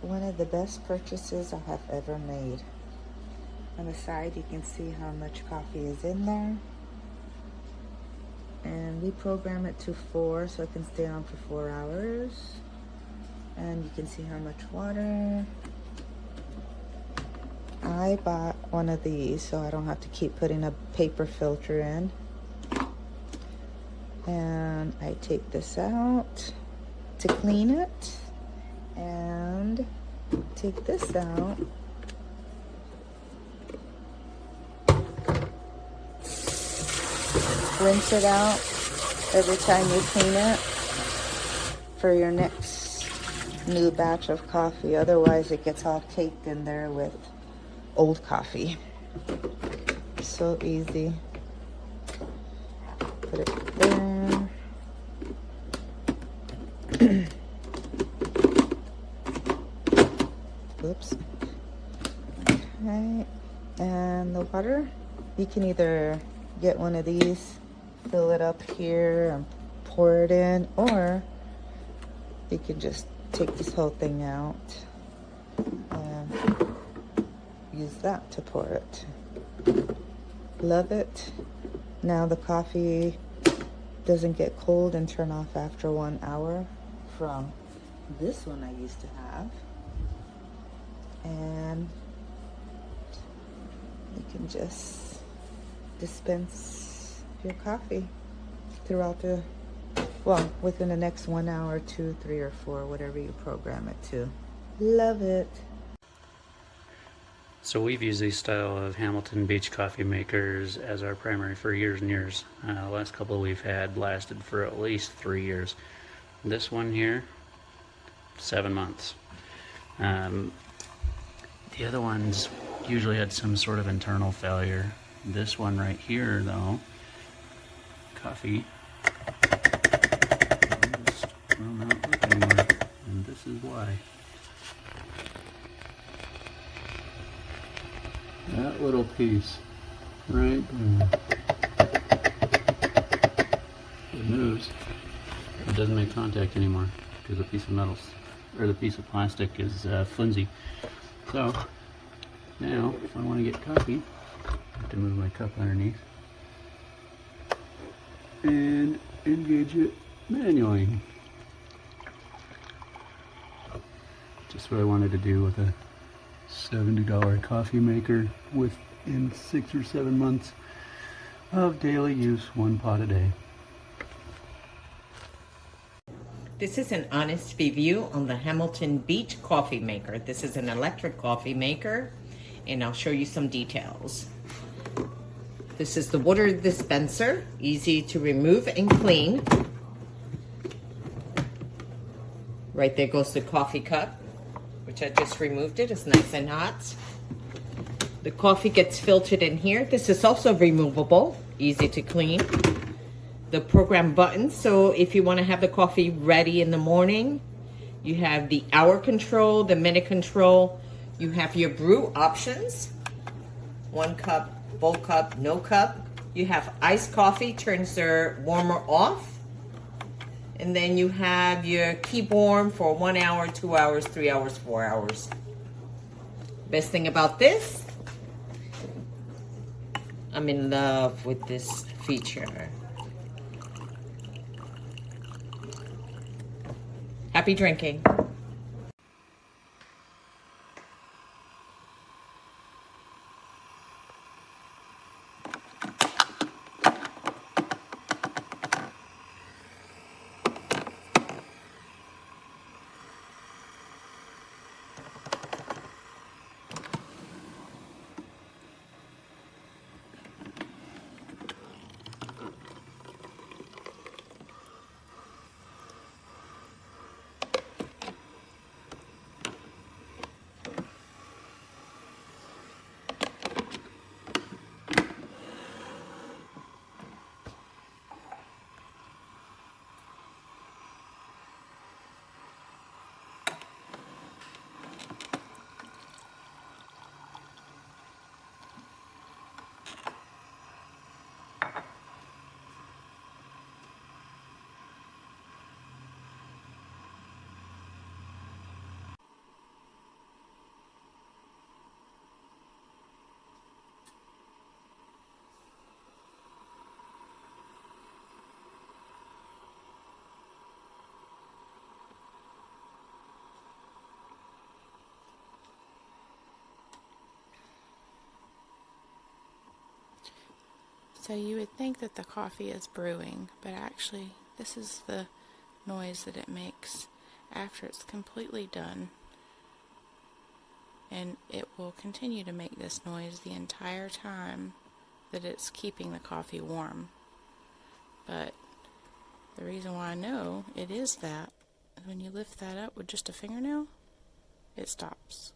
one of the best purchases I have ever made. On the side, you can see how much coffee is in there. And we program it to 4 so it can stay on for 4 hours. And you can see how much water. I bought one of these so I don't have to keep putting a paper filter in. And I take this out to clean it. And take this out. Rinse it out every time you clean it for your next new batch of coffee. Otherwise, it gets all caked in there with old coffee. So easy. Put it there. Oops. Okay. And the water, you can either get one of these, fill it up here and pour it in, or you can just take this whole thing out and use that to pour it. Love it. Now the coffee doesn't get cold and turn off after 1 hour from this one I used to have. And you can just dispense your coffee throughout the, well, within the next 1 hour, 2, 3, or 4, whatever you program it to. Love it. So we've used these style of Hamilton Beach coffee makers as our primary for years and years. The last couple we've had lasted for at least 3 years. This one here, 7 months. The other ones usually had some sort of internal failure. This one right here, though, coffee, will not work anymore, and this is why. That little piece right there, it moves. It doesn't make contact anymore because the piece of metal, or the piece of plastic, is flimsy. So now, if I want to get coffee, I have to move my cup underneath and engage it manually. Just what I wanted to do with a $70 coffee maker within 6 or 7 months of daily use, 1 pot a day. This is an honest review on the Hamilton Beach coffee maker. This is an electric coffee maker, and I'll show you some details. This is the water dispenser, easy to remove and clean. Right there goes the coffee cup, which I just removed it. It's nice and hot. The coffee gets filtered in here. This is also removable, easy to clean. The program button, so if you want to have the coffee ready in the morning, you have the hour control, the minute control. You have your brew options, 1 cup, full cup, no cup. You have iced coffee, turns their warmer off. And then you have your keep warm for 1 hour, 2 hours, 3 hours, 4 hours. Best thing about this, I'm in love with this feature. Happy drinking. So you would think that the coffee is brewing, but actually this is the noise that it makes after it's completely done. And it will continue to make this noise the entire time that it's keeping the coffee warm. But the reason why I know it is that, when you lift that up with just a fingernail, it stops.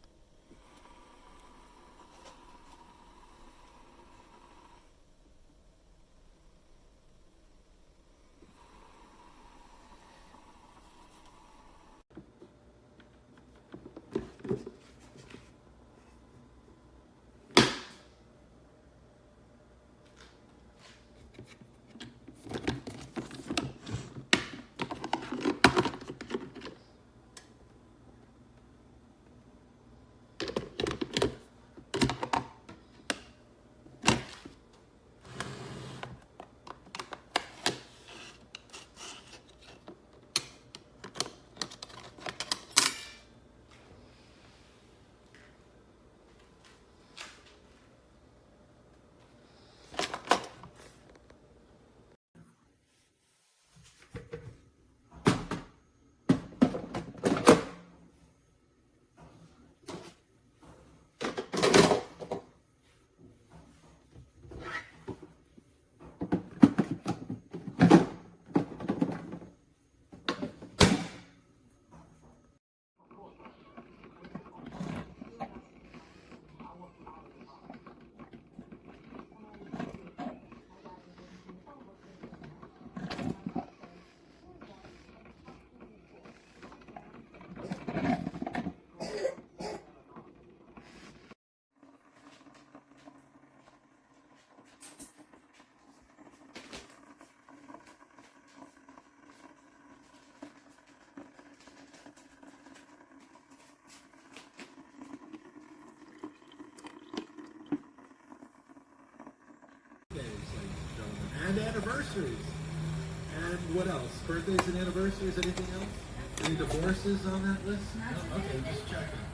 And anniversaries. And what else? Birthdays and anniversaries, anything else? Any divorces on that list? No? Okay, just checking.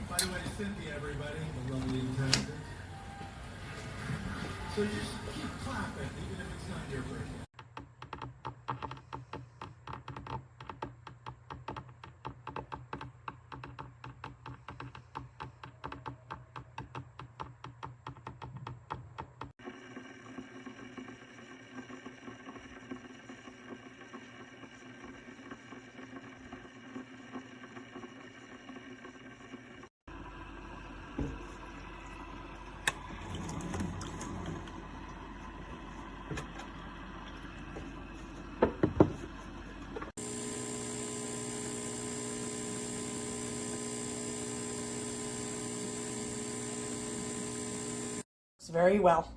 By the way, Cynthia, everybody, the lovely and talented. So just keep clapping, even if it's not your birthday. Very well.